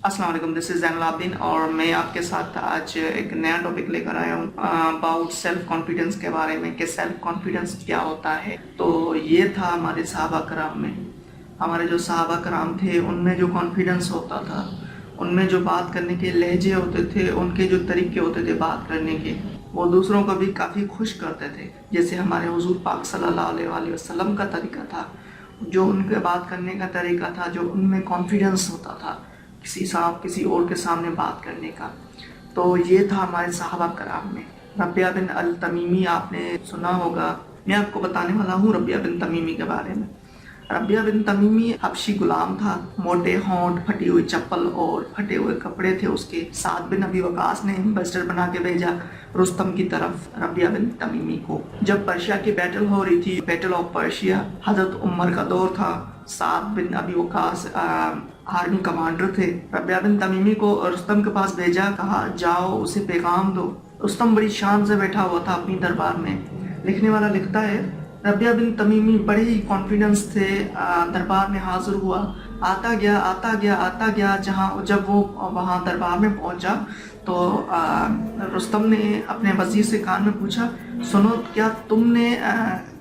अस्सलाम वालेकुम, this is Zainul Abidin और मैं आपके साथ आज एक नया टॉपिक लेकर आया हूँ अबाउट सेल्फ कॉन्फिडेंस के बारे में कि सेल्फ कॉन्फिडेंस क्या होता है। तो ये था हमारे सहाबा कराम में, हमारे जो सहाबा कराम थे उनमें जो कॉन्फिडेंस होता था, उनमें जो बात करने के लहजे होते थे, उनके जो तरीके होते थे बात करने के, वो दूसरों को भी काफ़ी खुश करते थे। जैसे हमारे हुजूर पाक सल्लल्लाहु अलैहि वसल्लम का तरीका था, जो उनके बात करने का तरीका था, जो उनमें कॉन्फिडेंस होता था किसी और के सामने बात करने का। तो ये था हमारे सहाबा कराम में। रबिया बिन अल तमीमी आपने सुना होगा, मैं आपको बताने वाला हूँ रबिया बिन तमीमी के बारे में। रबिया बिन तमीमी हबशी गुलाम था, मोटे होंठ, फटी हुई चप्पल और फटे हुए कपड़े थे उसके। साद बिन अबी वकास ने एम्बेसडर बना के भेजा रुस्तम की तरफ रबिया बिन तमीमी को। जब पर्शिया की बैटल हो रही थी, बैटल ऑफ पर्शिया, हजरत उमर का दौर था, साद बिन अबी वकास आर्मी कमांडर थे। रबिया बिन तमीमी को रुस्तम के पास भेजा, कहा जाओ उसे पैगाम दो। रुस्तम बड़ी शान से बैठा हुआ था अपनी दरबार में। लिखने वाला लिखता है, रबिया बिन तमीमी बड़े ही कॉन्फिडेंस थे, दरबार में हाजिर हुआ, आता गया। जब वो वहाँ दरबार में पहुँचा तो रुस्तम ने अपने वजीर से कान में पूछा, सुनो, क्या तुमने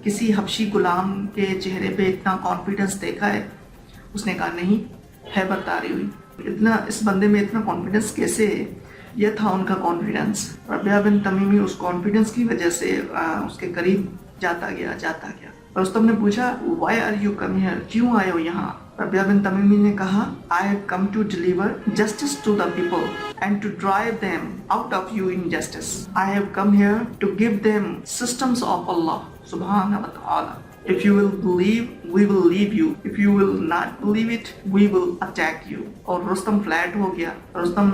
किसी हबशी गुलाम के चेहरे पे इतना कॉन्फिडेंस देखा है? उसने कहा नहीं, है बतारी हुई। इतना इस बंदे में इतना कॉन्फिडेंस कैसे है? यह था उनका कॉन्फिडेंस। रबिया बिन तमीमी उस कॉन्फिडेंस की वजह से उसके करीब जाता गया। रुस्तम ने पूछा, why are you come here? क्यों आए हो यहाँ? रबिया बिन तमीमी ने कहा, I have come to deliver justice to the people and to drive them out of you injustice. I have come here to give them systems of अल्लाह सुब्हानहू व तआला। If you will believe, we will leave you. If you will not believe it, we will attack you. और Rustam flat हो गया, रुस्तम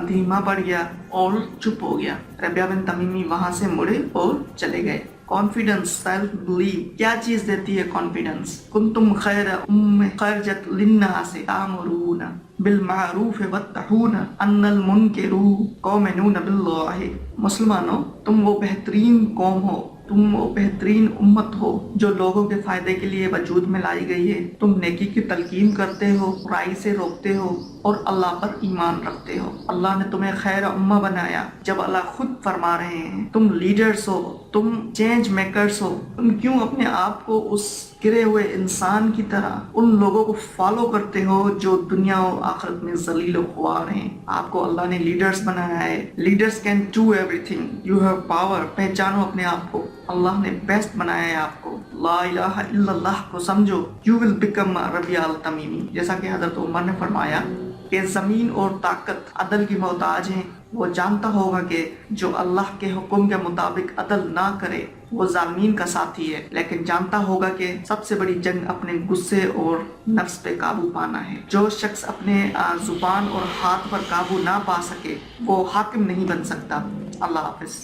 धीमा पड़ गया और चुप हो गया। रबिया बिन तमीमी वहां से मुड़े और चले गए। कॉन्फिडेंस, सेल्फ बिलीव क्या चीज देती है? कॉन्फिडेंस। कुंतुम खैर उम्म खरजत लिन्नास तामुरूना बिल मारूफ व तहूना अन्नल मुनकिरू कौमनून बिल्लाह। मुसलमानों, तुम वो बेहतरीन कौम हो, तुम वो बेहतरीन उम्मत हो जो लोगों के फायदे के लिए वजूद में लाई गई है। तुम नेकी की तलकीन करते हो, बुराई से रोकते हो और अल्लाह पर ईमान रखते हो। अल्लाह ने तुम्हें खैर उम्मा बनाया, जब अल्लाह खुद फरमा रहे हैं तुम लीडर्स हो, तुम चेंज मेकर्स हो। तुम क्यों अपने आप को उस गिरे हुए इंसान की तरह उन लोगों को फॉलो करते हो जो दुनिया और आखिरत में जलील ख्वार हैं? आपको अल्लाह ने लीडर्स बनाया है। Leaders can do everything, you have power. पहचानो अपने आप को, अल्लाह ने बेस्ट बनाया है आपको। ला इलाहा इल्लल्लाह को समझो, यू विल बिकम रबिया अल तमीमी। जैसा कि हजरत उमर ने फरमाया कि ज़मीन और ताकत अदल की मोहताज हैं। वो जानता होगा कि जो अल्लाह के हुक्म के मुताबिक अदल ना करे वो ज़ालिमीन का साथी है, लेकिन जानता होगा कि सबसे बड़ी जंग अपने गुस्से और नफ्स पे काबू पाना है। जो शख्स अपने जुबान और हाथ पर काबू ना पा सके वो हाकिम नहीं बन सकता। अल्लाह हाफिज़।